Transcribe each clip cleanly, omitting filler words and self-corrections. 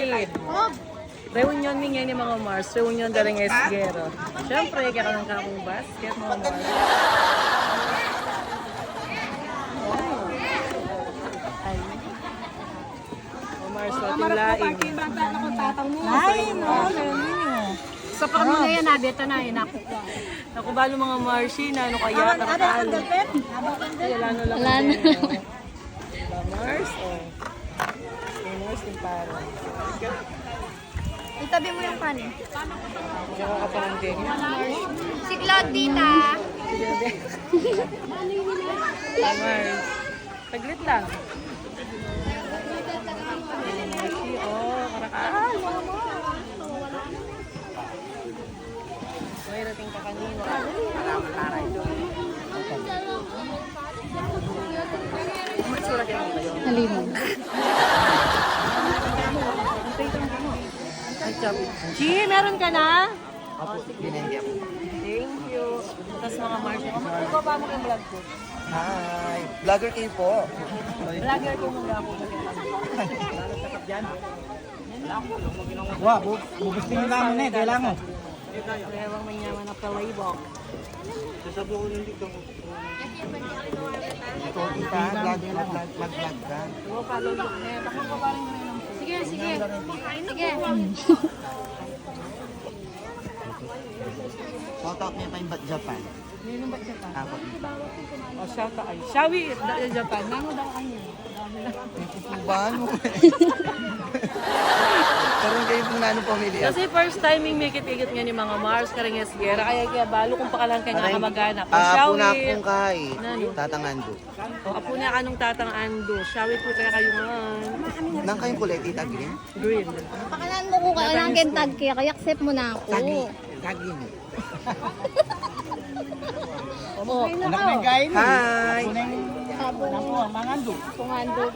Shawit. Reunion mi ngayon ni mga Mars. Reunion galing Esguero. Siyempre, kaya ng kakong basket mga Mars. Mga Mars, ating laing. Ay, no. Sa kami na yan, nabeta na yun. Naku, balo mga Marshi na ano kaya, karakalo. Wala na lang. Wala na. Mars, oh. Mars, yung parang. Itabi mo yung pan. Kaya ka pa ng ganyan. Si Claude, tita. Mars. Taglit lang. Marshi, oh, karakalo. May rating ka kanina. Para ito. Matsura ka lang kayo. Halimon. Chi, meron ka na? Thank you. Tapos mga Marshall. Ikaw ba mo yung vlog ko? Hi! Vlogger kayo po. Vlogger ko muna ako. Wow, bubustin nyo namin eh. Kailangan. Rewang manyaman na palaybok. Ito, tita. Mag-vlog ka. Oo, follow look na yan. Ako pa parang rin. Sige, sige. Sige. Shoutout niya pa yung Japan. Meron ba siya pa? Ako. O, shout out. Ay, Shawi, Japan. Nango daw kanya. Tutuban mo eh. Karoon kayo po na pamilya. Kasi first timing may kitigit nga ni mga Mars, karang Esguera. Kaya balo kung pakalan kay nga kamag-anak. O, Apo na Shawi. akong kay. Nano? Tatangando. O, apo na kanong tatang ando. Shawi po kaya kayo nga. Nang kayong kulay, tita Green? Green. Pakalan mo ko kailangan kentag kaya accept mo na ako. Tagin. Anak ng kain. Hi! Pungando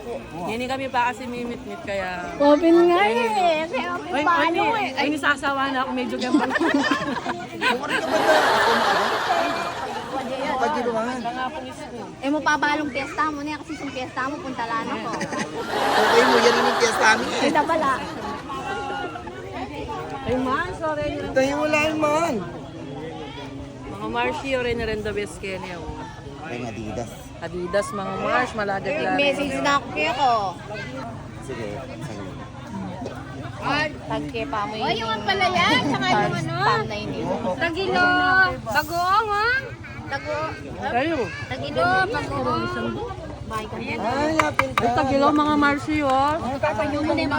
po. Hindi kami pa kasi mimit-mit kaya... Open nga eh. Kaya open paano eh. Ay, nisasawa na ako medyo gambang. Bumari ka ba na? Pag-ilumangan. Pangapong school. Eh mo pabalong piyesta mo na kasi yung piyesta mo punta lang ako. Okay mo, yan yung piyesta amin eh. Kita pala. Ay, man, sorry. Tayo wala man. Mga Marshi, rin na rin the best kanya. Ay, Adidas. Adidas, mga Mars, malagad lang. Message na ako kaya ko. Sige, sige. Tagke pa mo yun. Oh, yung pala yan. Saka yung ano. Spam na yun. Tagilo. Bagoong ha. Kayo. Tagilo. Bagoong. Ay, yapin ka. Ay, tagilo, mga Marshi, oh. Yung mo na yung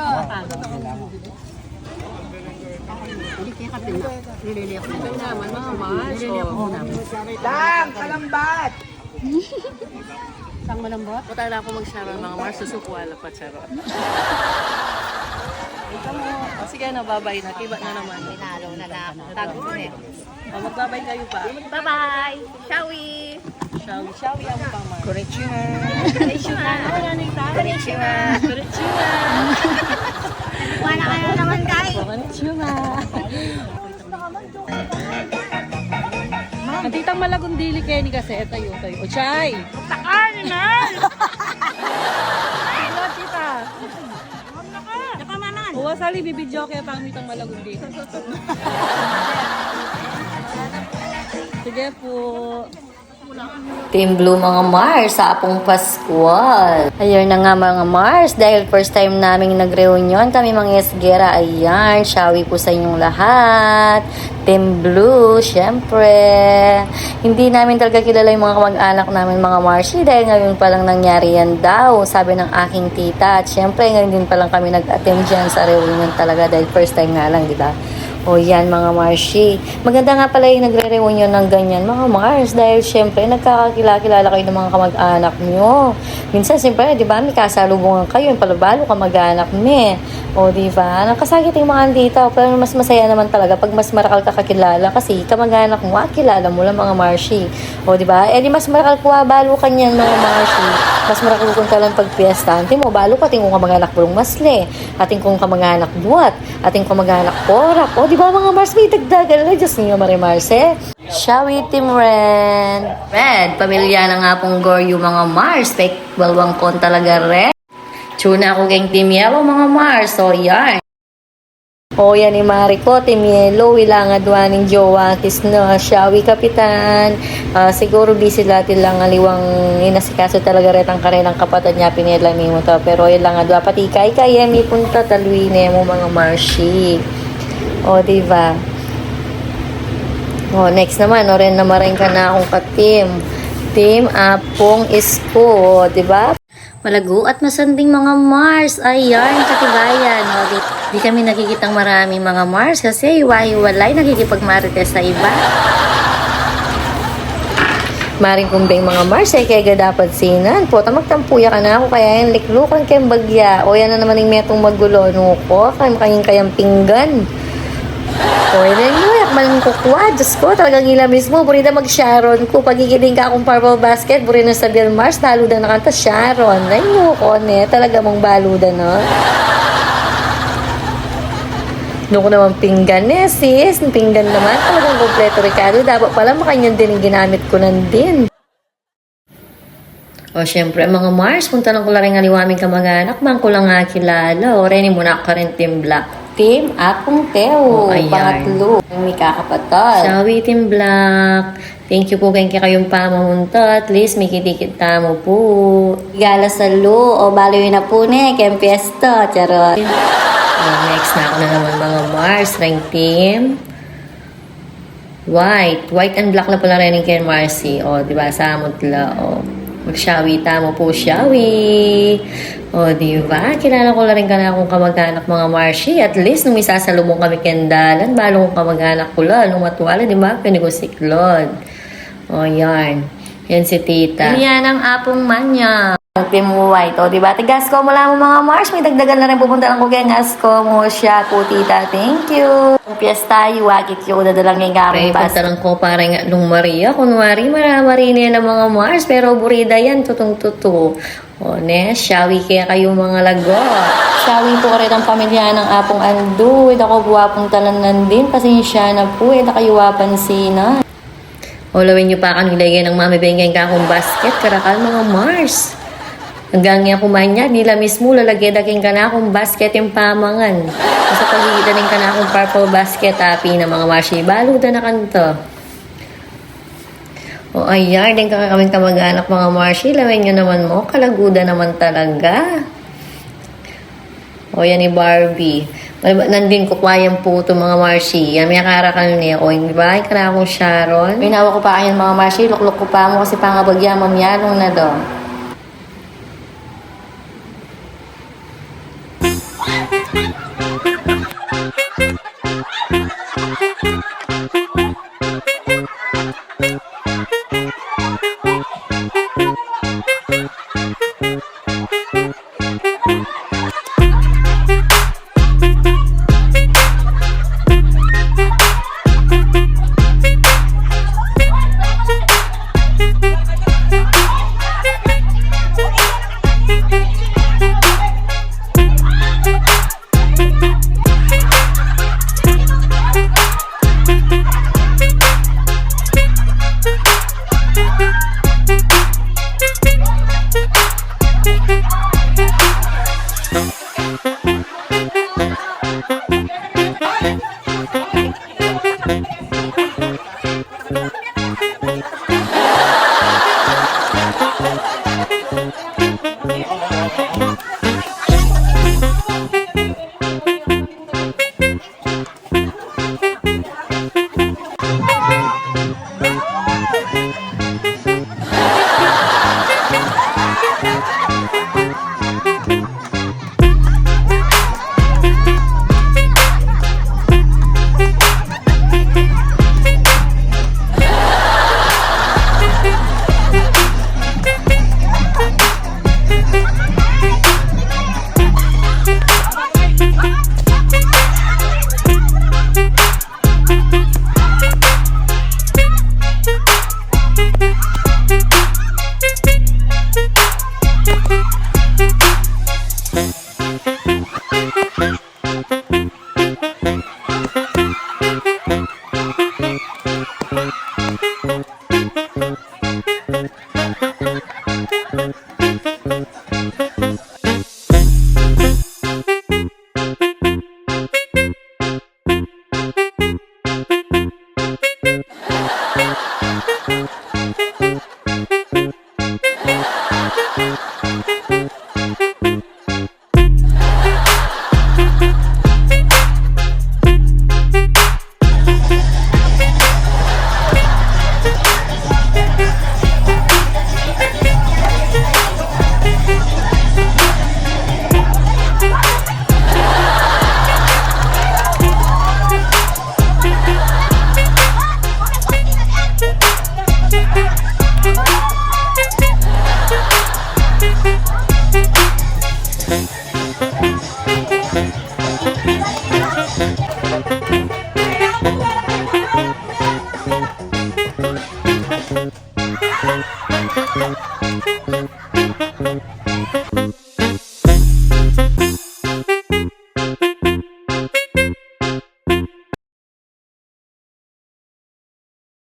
Ito naman, mga Mars, oh. Lang, kalambat! Sang malambot? Punta na ako mag-sharon, mga Mars, susukwala pa, charot. Ito mo. O, sige na, babay na. Kiba na naman. Pinalo na lang. Tago na. O, magbabay kayo pa. Bye-bye. Shawi. Shawi ang pang Mars. Konnichiwa. Konnichiwa. Konnichiwa. Konnichiwa. Wala kayo naman guys. Konnichiwa. Ang titang malagundili kayo ni kasi, tayo. O, chay! Takan, man! Hello, tita. Uwa, sali, bibidyo kaya pang mitang malagundili. Sige po. Team Blue mga Mars sa Apong Pascual. Ayun na nga mga Mars, dahil first time naming nag-reunion kami mga Esguera. Ayan, shawi po sa inyong lahat. Team Blue, syempre. Hindi namin talaga kilala yung mga kamag-anak namin mga Marsi dahil ngayon palang nangyari yan daw, sabi ng aking tita. At syempre ngayon din palang kami nag-attend dyan sa reunion talaga dahil first time nga lang, di ba? O yan mga Marshi. Maganda nga pala yung nagre-reunion ng ganyan mga Mars dahil syempre nagkakakilala kayo ng mga kamag-anak nyo. Minsan syempre, di ba, may kasalubungan kayo, yung palabalo kamag-anak me. O di ba, nakasakit yung mga andita. Pero mas masaya naman talaga pag mas marakal ka kakilala kasi kamag-anak mo, kilala mo lang mga Marshi. O di ba, eh di mas marakal kuha, balo ka niyan mga Marshi. Mas marakal kung ka lang pagpiesta. Anti mo, balo ka, ating kong kamag-anak bulong masle. Ating kong kamag-anak buwat. Ating kamag-anak porak. O di ba mga Mars, may dagdagan na Diyos niyo Marimarse. Shawi Team Red, pamilya na nga pong Goryo mga Mars. Fake balwang kon talaga red. Tuna ako keng Team Yellow mga Mars. So yan. O yan ni Marico, Team Yellow, ilanga duwaning jowa, kis no, Shawi Kapitan. Siguro busy lahat lang aliwang inasikaso talaga ret ang karelang kapatid niya, pinelami mo to. Pero ilanga dua, pati kay may punta, taluin mo mga Marshi. O, diba? O, next naman, o rin na maring ka na akong ka-team. Team Apong Isko, diba? Malago at masanding mga Mars. Ayan, katibayan. O, di kami nakikitang maraming mga Mars kasi iwa-iwalay nakikipagmarites sa iba. Maring kumbing mga Mars ay kaya dapat sinan. Po, magtampuya ka na ako kaya yan liklukan kayong bagya. O yan na naman yung metong magulo. No ko, kayang pinggan. O, yan yung yak malang kukwa. Diyos ko, talagang ila mismo. Burida mag-Sharon ko. Pagigiling ka akong purple basket. Burida sa Bill Mars. Naludan na kanta Sharon. Ay, no ko, ne. Talaga mong baludan, no? No ko naman pinggan, eh, sis. Pinggan naman. Talagang kompleto, Ricardo. Dapat pala makanyan din yung ginamit ko nandin. O, syempre, mga Mars, kung tanong ko lang rin aliwaming kamag-anak, man ko lang nga kilala. O, rin mo na ka rin Team Black. Team Akong Teo. Pangatlo. May kakapatid. Shawi Team Black. Thank you po kayong pamamunta. At least may kitikita mo po. Gala sa lo. O baloy na po ne. Kaya piyesta. Charot. Next na ako na naman mga Mars. Rank Team White. White and black na pala rin yung Ken Marcy. O diba? Samot la. O. Mag-Shawi tamo po, Shawi. O, diba? Kilala ko na rin ka na akong kamag-anak mga Marshi. At least, nung isasalubong kami kendalan, balong kong kamag-anak ko lang. Nung matuwala, diba? Pwede ko siklod. O, yan. Yan si tita. Yan ang apong manya. Team White. O, diba? Tigasko mo lang mga Mars. May dagdagan na rin pupunta ng kugeng asko mo siya po, tita. Thank you. Piyesta, iwakit yung dadalang yung gamit. Pagtarang ko parang nung Maria. Kunwari, maramari nila mga Mars. Pero burida yan, tutong-tuto. O, ne, Shawi kaya kayong mga lago. Shawi po rin ang pamilya ng Apong Andu. Ito ko buwapong talanan din. Pasensya na po. Ito kayo wapansinan. O, lawin nyo pa kanilagay ng mamibengay ka akong basket. Karakal mga Mars. Hanggang nga kumain niya, nila mismo lalagyan ka na akong basket yung pamangan. Sa pagitan ka na akong purple basket, happy na mga Marshi. Baluda na kanto. O ayan, din ka kaming kamag-anak mga Marshi. Lawin nyo naman mo, kalaguda naman talaga. O yan ni Barbie. Nandin ko kwayang po ito mga Marshi. Yan, may karakal niya. O hindi ba? Ay ka na akong Sharon. Pinawa ko pa kayo mga Marshi. Lukluk ko pa mo kasi pangabagya mamyalong na do.